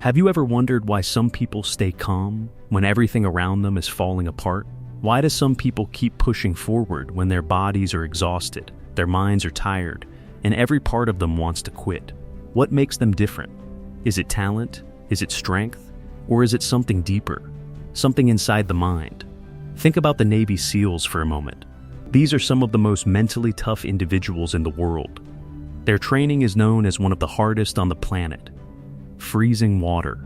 Have you ever wondered why some people stay calm when everything around them is falling apart? Why do some people keep pushing forward when their bodies are exhausted, their minds are tired, and every part of them wants to quit? What makes them different? Is it talent? Is it strength? Or is it something deeper? Something inside the mind? Think about the Navy SEALs for a moment. These are some of the most mentally tough individuals in the world. Their training is known as one of the hardest on the planet. Freezing water,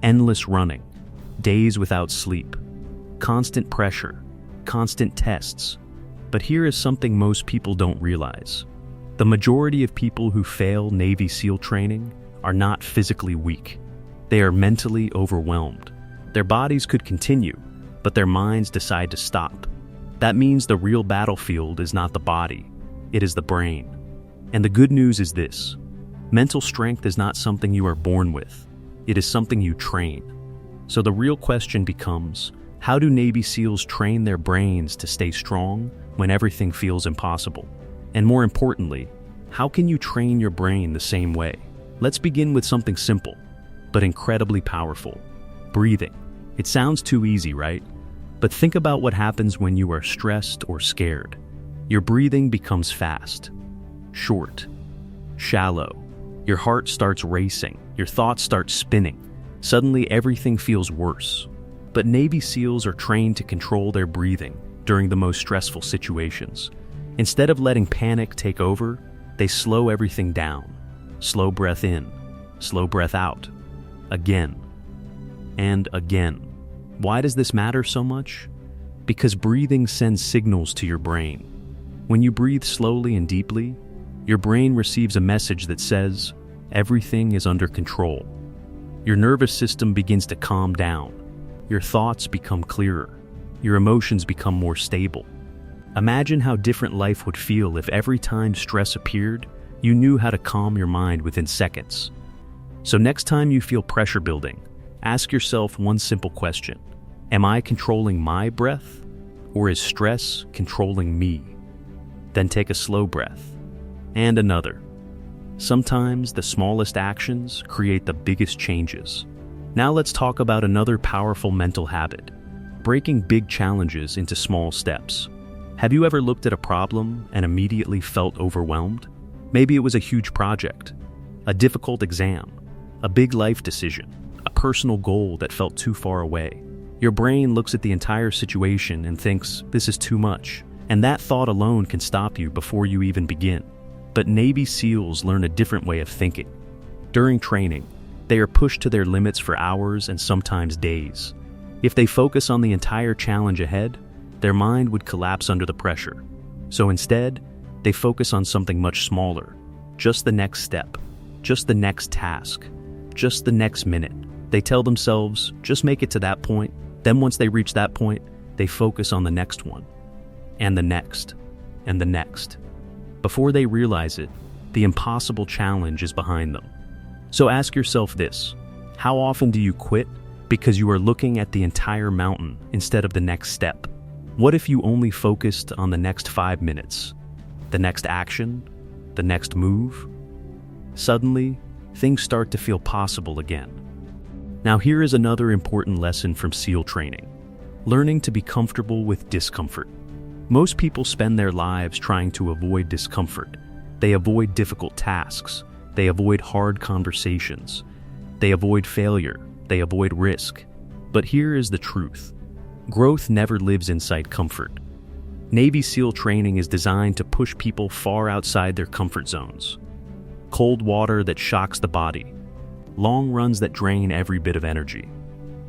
endless running, days without sleep, constant pressure, constant tests. But here is something most people don't realize. The majority of people who fail Navy SEAL training are not physically weak. They are mentally overwhelmed. Their bodies could continue, but their minds decide to stop. That means the real battlefield is not the body, it is the brain. And the good news is this: mental strength is not something you are born with, it is something you train. So the real question becomes, how do Navy SEALs train their brains to stay strong when everything feels impossible? And more importantly, how can you train your brain the same way? Let's begin with something simple, but incredibly powerful: breathing. It sounds too easy, right? But think about what happens when you are stressed or scared. Your breathing becomes fast, short, shallow. Your heart starts racing, your thoughts start spinning. Suddenly everything feels worse. But Navy SEALs are trained to control their breathing during the most stressful situations. Instead of letting panic take over, they slow everything down. Slow breath in, slow breath out. Again and again. Why does this matter so much? Because breathing sends signals to your brain. When you breathe slowly and deeply, your brain receives a message that says, everything is under control. Your nervous system begins to calm down. Your thoughts become clearer. Your emotions become more stable. Imagine how different life would feel if every time stress appeared, you knew how to calm your mind within seconds. So next time you feel pressure building, ask yourself one simple question: am I controlling my breath, or is stress controlling me? Then take a slow breath, and another. Sometimes the smallest actions create the biggest changes. Now let's talk about another powerful mental habit: breaking big challenges into small steps. Have you ever looked at a problem and immediately felt overwhelmed? Maybe it was a huge project, a difficult exam, a big life decision, a personal goal that felt too far away. Your brain looks at the entire situation and thinks, this is too much, and that thought alone can stop you before you even begin. But Navy SEALs learn a different way of thinking. During training, they are pushed to their limits for hours and sometimes days. If they focus on the entire challenge ahead, their mind would collapse under the pressure. So instead, they focus on something much smaller, just the next step, just the next task, just the next minute. They tell themselves, just make it to that point. Then once they reach that point, they focus on the next one, and the next, and the next. Before they realize it, the impossible challenge is behind them. So ask yourself this: how often do you quit because you are looking at the entire mountain instead of the next step? What if you only focused on the next 5 minutes, the next action, the next move? Suddenly, things start to feel possible again. Now here is another important lesson from SEAL training: learning to be comfortable with discomfort. Most people spend their lives trying to avoid discomfort. They avoid difficult tasks. They avoid hard conversations. They avoid failure. They avoid risk. But here is the truth: growth never lives inside comfort. Navy SEAL training is designed to push people far outside their comfort zones. Cold water that shocks the body. Long runs that drain every bit of energy.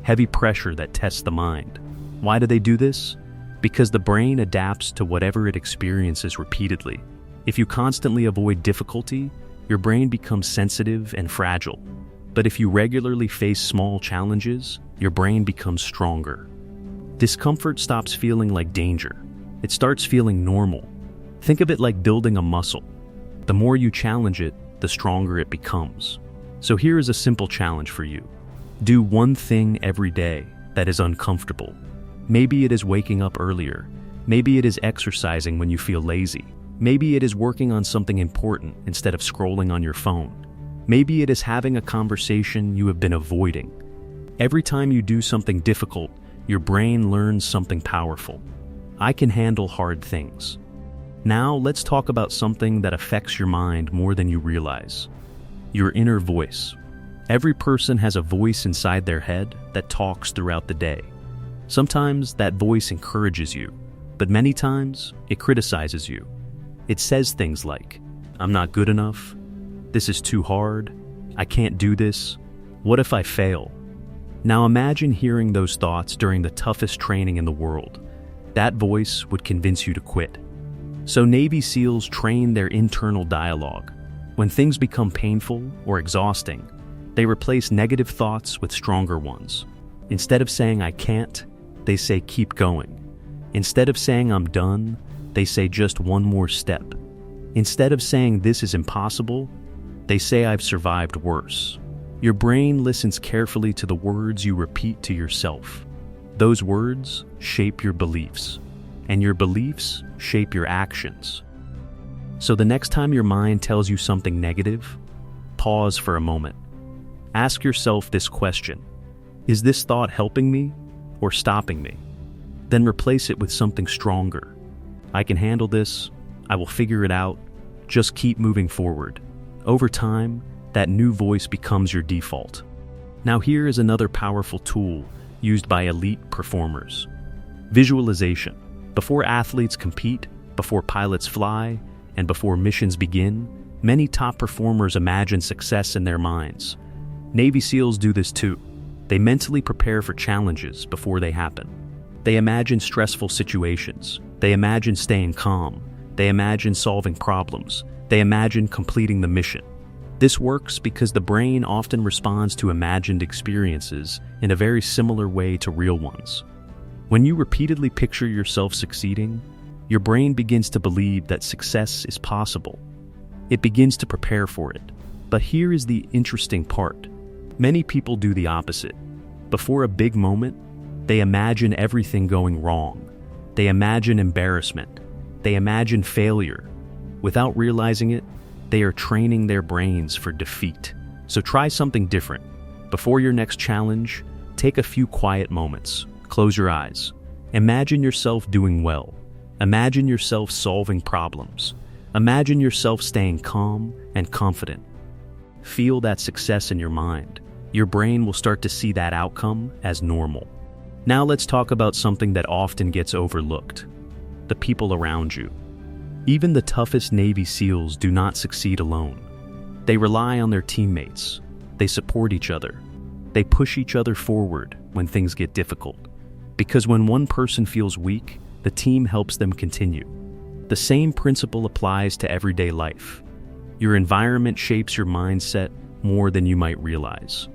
Heavy pressure that tests the mind. Why do they do this? Because the brain adapts to whatever it experiences repeatedly. If you constantly avoid difficulty, your brain becomes sensitive and fragile. But if you regularly face small challenges, your brain becomes stronger. Discomfort stops feeling like danger. It starts feeling normal. Think of it like building a muscle. The more you challenge it, the stronger it becomes. So here is a simple challenge for you. Do one thing every day that is uncomfortable. Maybe it is waking up earlier. Maybe it is exercising when you feel lazy. Maybe it is working on something important instead of scrolling on your phone. Maybe it is having a conversation you have been avoiding. Every time you do something difficult, your brain learns something powerful. I can handle hard things. Now let's talk about something that affects your mind more than you realize. Your inner voice. Every person has a voice inside their head that talks throughout the day. Sometimes that voice encourages you, but many times it criticizes you. It says things like, "I'm not good enough," "This is too hard," "I can't do this," "What if I fail?" Now imagine hearing those thoughts during the toughest training in the world. That voice would convince you to quit. So Navy SEALs train their internal dialogue. When things become painful or exhausting, they replace negative thoughts with stronger ones. Instead of saying "I can't," they say "keep going." Instead of saying "I'm done," they say "just one more step." Instead of saying "this is impossible," they say "I've survived worse." Your brain listens carefully to the words you repeat to yourself. Those words shape your beliefs, and your beliefs shape your actions. So the next time your mind tells you something negative, pause for a moment. Ask yourself this question: is this thought helping me or stopping me? Then replace it with something stronger. "I can handle this," "I will figure it out," just keep moving forward. Over time, that new voice becomes your default. Now here is another powerful tool used by elite performers. Visualization. Before athletes compete, before pilots fly, and before missions begin, many top performers imagine success in their minds. Navy SEALs do this too. They mentally prepare for challenges before they happen. They imagine stressful situations. They imagine staying calm. They imagine solving problems. They imagine completing the mission. This works because the brain often responds to imagined experiences in a very similar way to real ones. When you repeatedly picture yourself succeeding, your brain begins to believe that success is possible. It begins to prepare for it. But here is the interesting part. Many people do the opposite. Before a big moment, they imagine everything going wrong. They imagine embarrassment. They imagine failure. Without realizing it, they are training their brains for defeat. So try something different. Before your next challenge, take a few quiet moments. Close your eyes. Imagine yourself doing well. Imagine yourself solving problems. Imagine yourself staying calm and confident. Feel that success in your mind. Your brain will start to see that outcome as normal. Now let's talk about something that often gets overlooked: the people around you. Even the toughest Navy SEALs do not succeed alone. They rely on their teammates. They support each other. They push each other forward when things get difficult. Because when one person feels weak, the team helps them continue. The same principle applies to everyday life. Your environment shapes your mindset more than you might realize.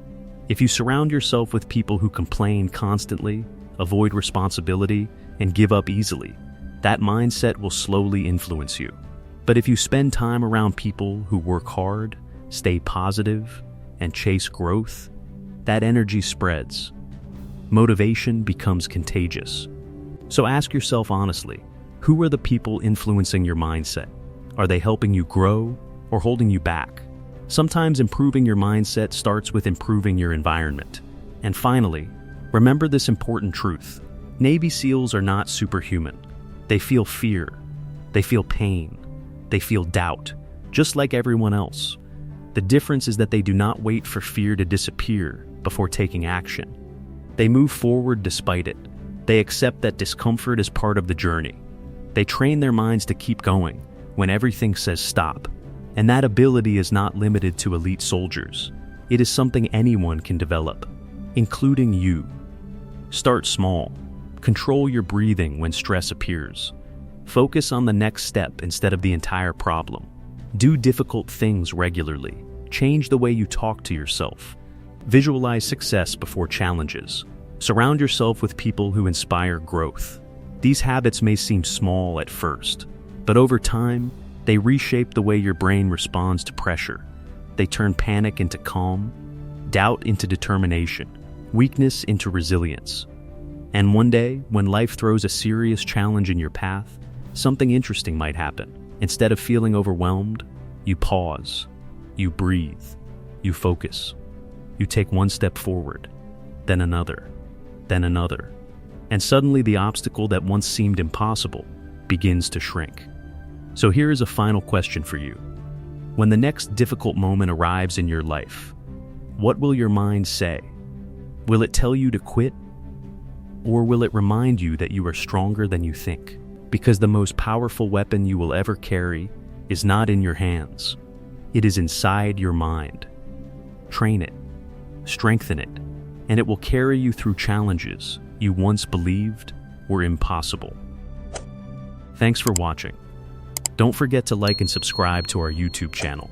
If you surround yourself with people who complain constantly, avoid responsibility, and give up easily, that mindset will slowly influence you. But if you spend time around people who work hard, stay positive, and chase growth, that energy spreads. Motivation becomes contagious. So ask yourself honestly, who are the people influencing your mindset? Are they helping you grow or holding you back? Sometimes improving your mindset starts with improving your environment. And finally, remember this important truth. Navy SEALs are not superhuman. They feel fear. They feel pain. They feel doubt, just like everyone else. The difference is that they do not wait for fear to disappear before taking action. They move forward despite it. They accept that discomfort is part of the journey. They train their minds to keep going when everything says stop. And that ability is not limited to elite soldiers. It is something anyone can develop, including you. Start small. Control your breathing when stress appears. Focus on the next step instead of the entire problem. Do difficult things regularly. Change the way you talk to yourself. Visualize success before challenges. Surround yourself with people who inspire growth. These habits may seem small at first, but over time, they reshape the way your brain responds to pressure. They turn panic into calm, doubt into determination, weakness into resilience. And one day, when life throws a serious challenge in your path, something interesting might happen. Instead of feeling overwhelmed, you pause, you breathe, You focus. You take one step forward, then another, and suddenly the obstacle that once seemed impossible begins to shrink. So here is a final question for you. When the next difficult moment arrives in your life, what will your mind say? Will it tell you to quit? Or will it remind you that you are stronger than you think? Because the most powerful weapon you will ever carry is not in your hands. It is inside your mind. Train it, strengthen it, and it will carry you through challenges you once believed were impossible. Thanks for watching. Don't forget to like and subscribe to our YouTube channel.